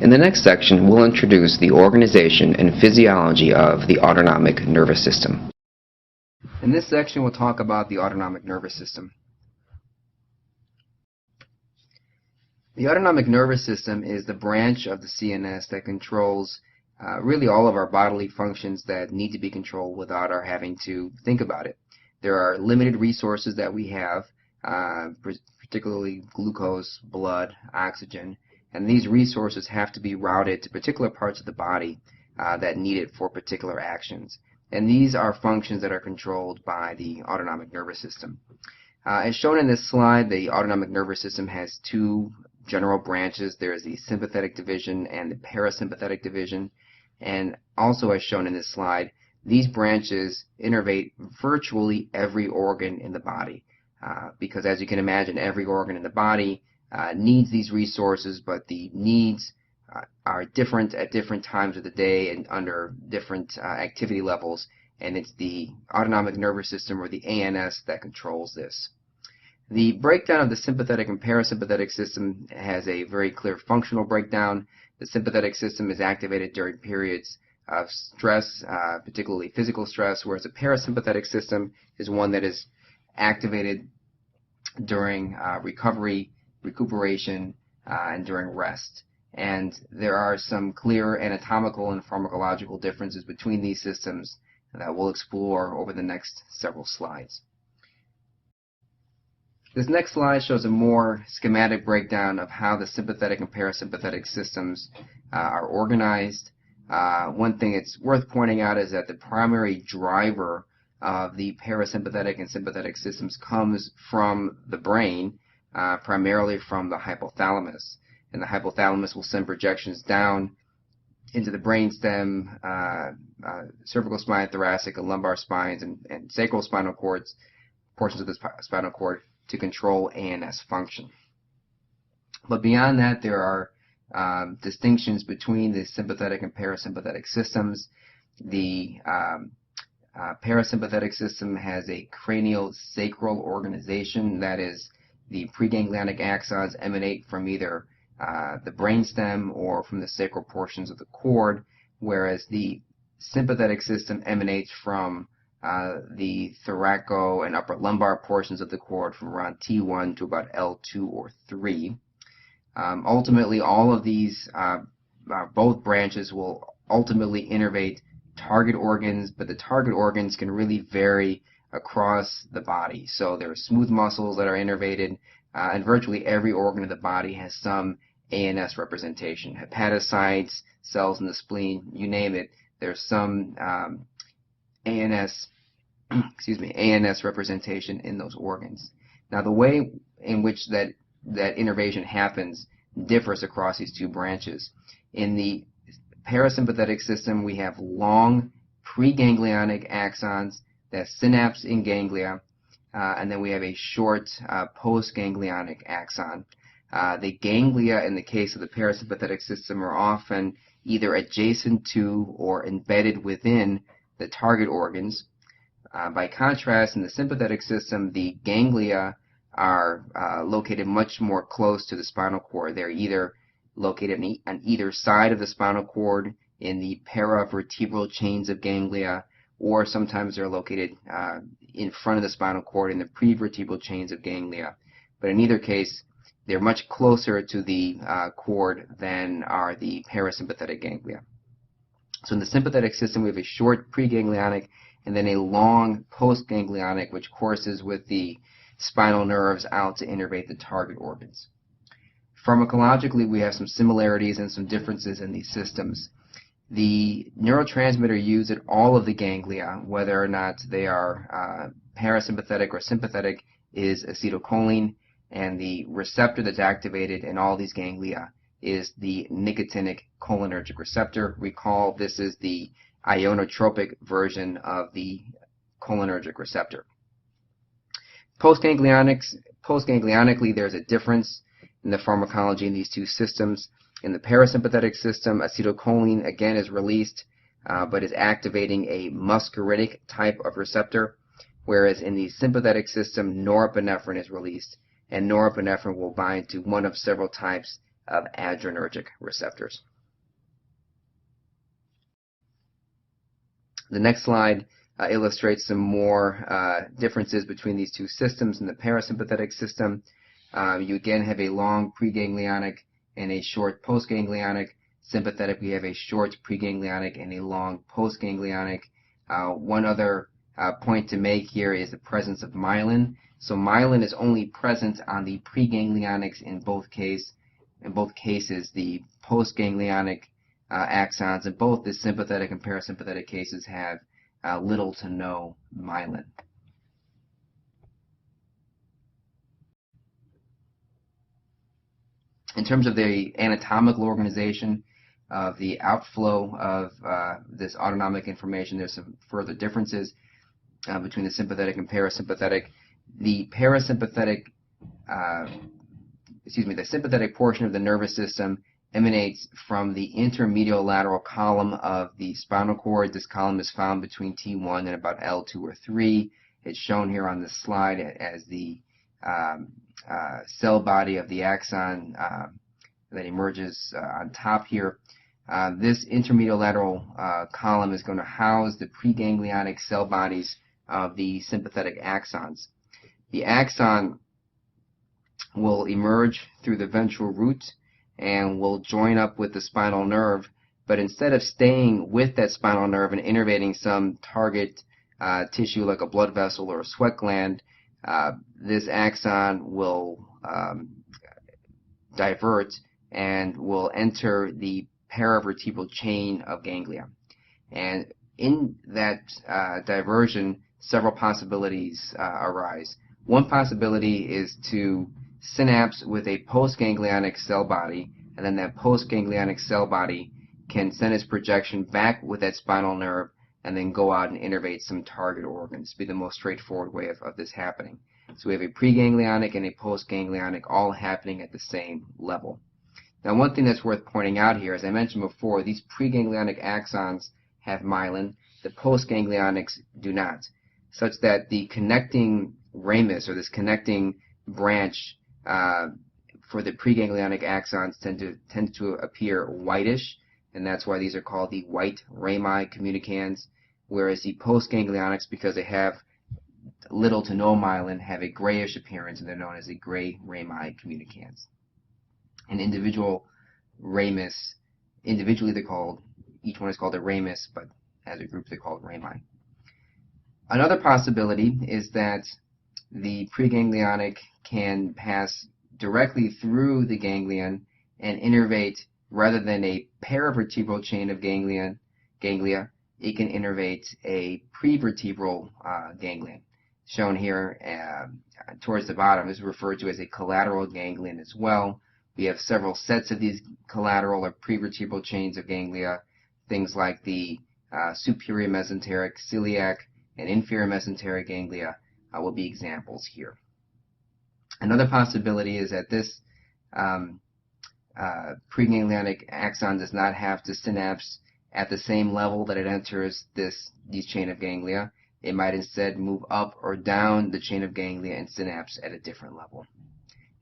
In the next section, we'll introduce the organization and physiology of the autonomic nervous system. In this section, we'll talk about the autonomic nervous system. The autonomic nervous system is the branch of the CNS that controls really all of our bodily functions that need to be controlled without our having to think about it. There are limited resources that we have, particularly glucose, blood, oxygen, and these resources have to be routed to particular parts of the body that need it for particular actions. And these are functions that are controlled by the autonomic nervous system. As shown in this slide, the autonomic nervous system has two general branches. There is the sympathetic division and the parasympathetic division. And also, as shown in this slide, these branches innervate virtually every organ in the body. Because as you can imagine, every organ in the body needs these resources, but the needs are different at different times of the day and under different activity levels, and it's the autonomic nervous system, or the ANS, that controls this. The breakdown of the sympathetic and parasympathetic system has a very clear functional breakdown. The sympathetic system is activated during periods of stress, particularly physical stress, whereas the parasympathetic system is one that is activated during recovery, recuperation, and during rest. And there are some clear anatomical and pharmacological differences between these systems that we'll explore over the next several slides. This next slide shows a more schematic breakdown of how the sympathetic and parasympathetic systems are organized. One thing it's worth pointing out is that the primary driver of the parasympathetic and sympathetic systems comes from the brain, primarily from the hypothalamus. And the hypothalamus will send projections down into the brainstem, cervical spine, thoracic and lumbar spines, and sacral spinal cords, portions of the spinal cord, to control ANS function. But beyond that, there are distinctions between the sympathetic and parasympathetic systems. The parasympathetic system has a craniosacral organization. That is, the preganglionic axons emanate from either the brainstem or from the sacral portions of the cord, whereas the sympathetic system emanates from the thoraco and upper lumbar portions of the cord, from around T1 to about L2 or 3. Ultimately, all of these, both branches will ultimately innervate target organs, but the target organs can really vary across the body. So there are smooth muscles that are innervated, and virtually every organ of the body has some ANS representation. Hepatocytes, cells in the spleen, you name it, there's some ANS representation in those organs. Now, the way in which that innervation happens differs across these two branches. In the parasympathetic system, we have long preganglionic axons that synapse in ganglia, and then we have a short postganglionic axon. The ganglia, in the case of the parasympathetic system, are often either adjacent to or embedded within the target organs. By contrast, in the sympathetic system, the ganglia are located much more close to the spinal cord. They're either located on either side of the spinal cord in the paravertebral chains of ganglia, or sometimes they're located in front of the spinal cord in the prevertebral chains of ganglia. But in either case, they're much closer to the cord than are the parasympathetic ganglia. So in the sympathetic system, we have a short preganglionic and then a long postganglionic, which courses with the spinal nerves out to innervate the target organs. Pharmacologically, we have some similarities and some differences in these systems. The neurotransmitter used at all of the ganglia, whether or not they are parasympathetic or sympathetic, is acetylcholine, and the receptor that's activated in all these ganglia is the nicotinic cholinergic receptor. Recall, this is the ionotropic version of the cholinergic receptor. Postganglionically, there's a difference in the pharmacology in these two systems. In the parasympathetic system, acetylcholine again is released, but is activating a muscarinic type of receptor, whereas in the sympathetic system, norepinephrine is released, and norepinephrine will bind to one of several types of adrenergic receptors. The next slide illustrates some more differences between these two systems. In the parasympathetic system, you again have a long preganglionic and a short postganglionic. Sympathetic, we have a short preganglionic and a long postganglionic. One other point to make here is the presence of myelin. So myelin is only present on the preganglionics in both cases. The postganglionic axons in both the sympathetic and parasympathetic cases have little to no myelin. In terms of the anatomical organization of the outflow of this autonomic information, there's some further differences between the sympathetic and parasympathetic. The sympathetic portion of the nervous system emanates from the intermediolateral column of the spinal cord. This column is found between T1 and about L2 or 3. It's shown here on this slide as the cell body of the axon that emerges on top here. This intermediolateral column is going to house the preganglionic cell bodies of the sympathetic axons. The axon will emerge through the ventral root and will join up with the spinal nerve, but instead of staying with that spinal nerve and innervating some target tissue like a blood vessel or a sweat gland, this axon will divert and will enter the paravertebral chain of ganglia. And in that diversion, several possibilities arise. One possibility is to synapse with a postganglionic cell body, and then that postganglionic cell body can send its projection back with that spinal nerve and then go out and innervate some target organs. Be the most straightforward way of this happening. So we have a preganglionic and a postganglionic all happening at the same level. Now, one thing that's worth pointing out here, as I mentioned before, these preganglionic axons have myelin. The postganglionics do not, such that the connecting ramus, or this connecting branch for the preganglionic axons tend to appear whitish, and that's why these are called the white rami communicans, whereas the postganglionics, because they have little to no myelin, have a grayish appearance, and they're known as the gray rami communicans. An individual ramus, individually they're called, each one is called a ramus, but as a group they're called rami. Another possibility is that the preganglionic can pass directly through the ganglion and innervate, rather than a paravertebral chain of ganglia, it can innervate a prevertebral ganglion. Shown here towards the bottom is referred to as a collateral ganglion as well. We have several sets of these collateral or prevertebral chains of ganglia, things like the superior mesenteric, celiac, and inferior mesenteric ganglia will be examples here. Another possibility is that this preganglionic axon does not have to synapse at the same level that it enters these chain of ganglia. It might instead move up or down the chain of ganglia and synapse at a different level.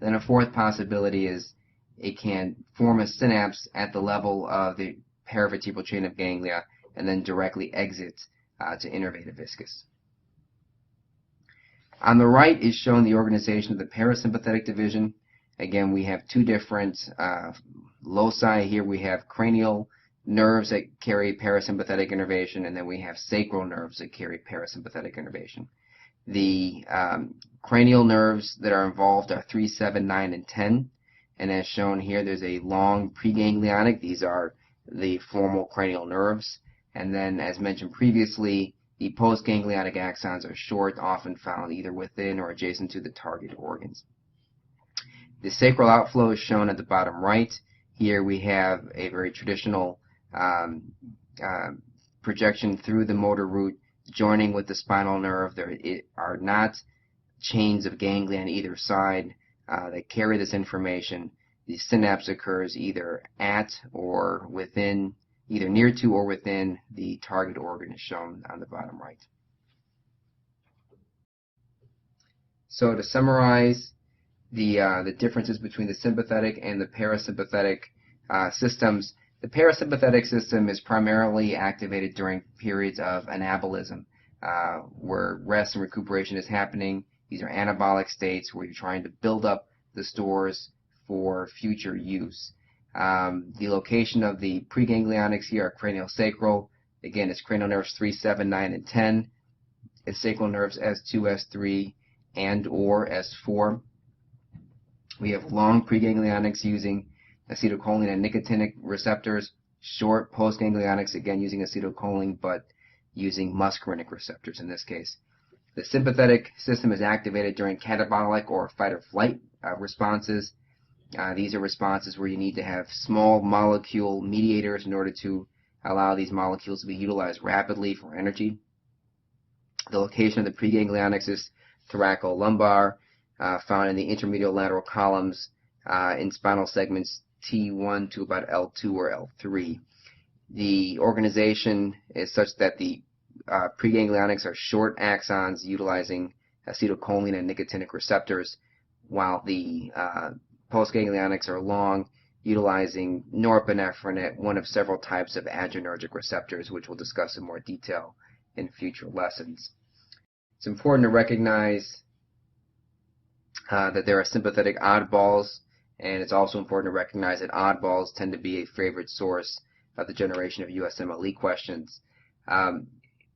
Then a fourth possibility is it can form a synapse at the level of the paravertebral chain of ganglia and then directly exit to innervate a viscus. On the right is shown the organization of the parasympathetic division. Again, we have two different loci here. We have cranial nerves that carry parasympathetic innervation, and then we have sacral nerves that carry parasympathetic innervation. The cranial nerves that are involved are 3, 7, 9, and 10. And as shown here, there's a long preganglionic. These are the formal cranial nerves. And then, as mentioned previously, the postganglionic axons are short, often found either within or adjacent to the target organs. The sacral outflow is shown at the bottom right. Here we have a very traditional projection through the motor root, joining with the spinal nerve. There are not chains of ganglia on either side that carry this information. The synapse occurs either at or within, either near to or within the target organ, is shown on the bottom right. So to summarize the differences between the sympathetic and the parasympathetic systems, The parasympathetic system is primarily activated during periods of anabolism, where rest and recuperation is happening. These are anabolic states where you're trying to build up the stores for future use. The location of the preganglionics here are craniosacral. Again, it's cranial nerves 3, 7, 9, and 10. It's sacral nerves S2, S3, and or S4. We have long preganglionics using acetylcholine and nicotinic receptors, short postganglionics, again using acetylcholine, but using muscarinic receptors in this case. The sympathetic system is activated during catabolic or fight or flight responses. These are responses where you need to have small molecule mediators in order to allow these molecules to be utilized rapidly for energy. The location of the preganglionics is thoracolumbar, found in the intermediolateral columns in spinal segments T1 to about L2 or L3. The organization is such that the preganglionics are short axons utilizing acetylcholine and nicotinic receptors, while the postganglionics are long, utilizing norepinephrine at one of several types of adrenergic receptors, which we'll discuss in more detail in future lessons. It's important to recognize that there are sympathetic oddballs, and it's also important to recognize that oddballs tend to be a favorite source of the generation of USMLE questions.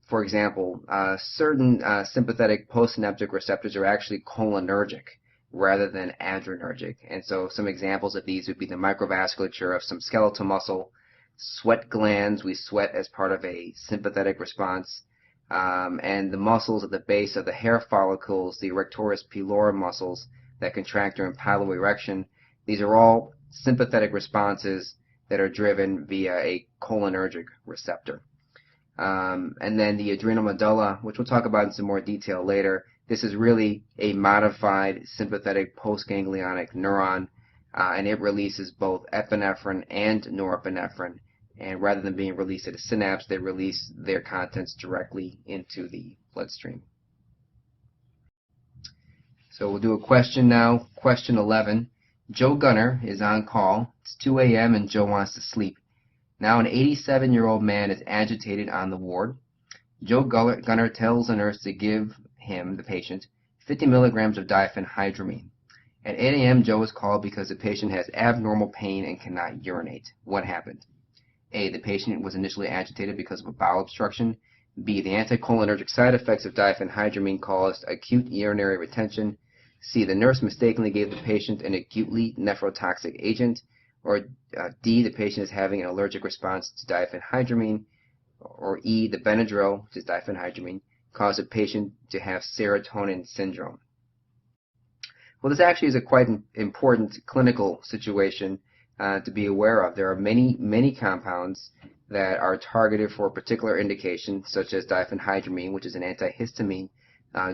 For example, certain sympathetic postsynaptic receptors are actually cholinergic rather than adrenergic, and so some examples of these would be the microvasculature of some skeletal muscle, sweat glands. We sweat as part of a sympathetic response, and the muscles at the base of the hair follicles, the erectoris pilorum muscles that contract during piloerection. These are all sympathetic responses that are driven via a cholinergic receptor. And then the adrenal medulla, which we'll talk about in some more detail later. This is really a modified sympathetic postganglionic neuron, and it releases both epinephrine and norepinephrine. And rather than being released at a synapse, they release their contents directly into the bloodstream. So we'll do a question now. Question 11. Joe Gunner is on call. It's 2 a.m. and Joe wants to sleep. Now an 87-year-old man is agitated on the ward. Joe Gunner tells a nurse to give him, the patient, 50 milligrams of diphenhydramine. At 8 a.m., Joe is called because the patient has abnormal pain and cannot urinate. What happened? A, the patient was initially agitated because of a bowel obstruction. B, the anticholinergic side effects of diphenhydramine caused acute urinary retention. C, the nurse mistakenly gave the patient an acutely nephrotoxic agent. Or D, the patient is having an allergic response to diphenhydramine. Or E, the Benadryl, which is diphenhydramine, caused the patient to have serotonin syndrome. Well, this actually is a quite important clinical situation to be aware of. There are many compounds that are targeted for a particular indication, such as diphenhydramine, which is an antihistamine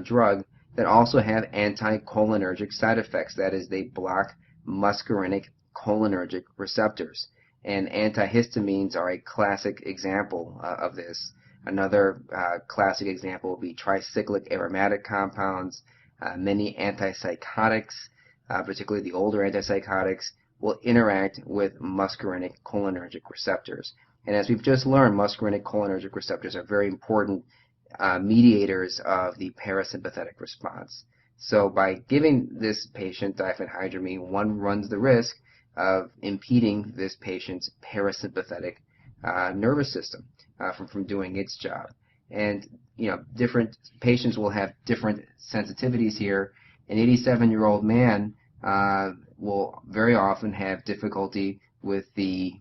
drug, that also have anticholinergic side effects. That is, they block muscarinic cholinergic receptors. And antihistamines are a classic example of this. Another classic example would be tricyclic aromatic compounds. Many antipsychotics, particularly the older antipsychotics, will interact with muscarinic cholinergic receptors. And as we've just learned, muscarinic cholinergic receptors are very important mediators of the parasympathetic response. So by giving this patient diphenhydramine, one runs the risk of impeding this patient's parasympathetic nervous system from doing its job. And different patients will have different sensitivities here. An 87-year-old man will very often have difficulty with the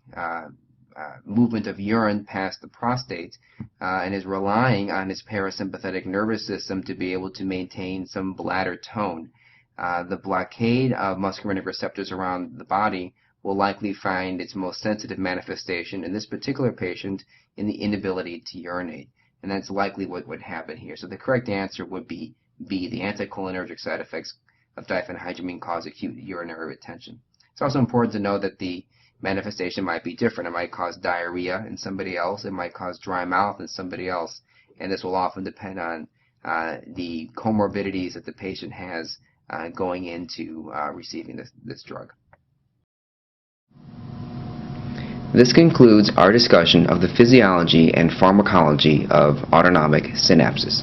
movement of urine past the prostate and is relying on his parasympathetic nervous system to be able to maintain some bladder tone. The blockade of muscarinic receptors around the body will likely find its most sensitive manifestation in this particular patient in the inability to urinate. And that's likely what would happen here. So the correct answer would be B, the anticholinergic side effects of diphenhydramine cause acute urinary retention. It's also important to know that the manifestation might be different. It might cause diarrhea in somebody else. It might cause dry mouth in somebody else. And this will often depend on the comorbidities that the patient has going into receiving this drug. This concludes our discussion of the physiology and pharmacology of autonomic synapses.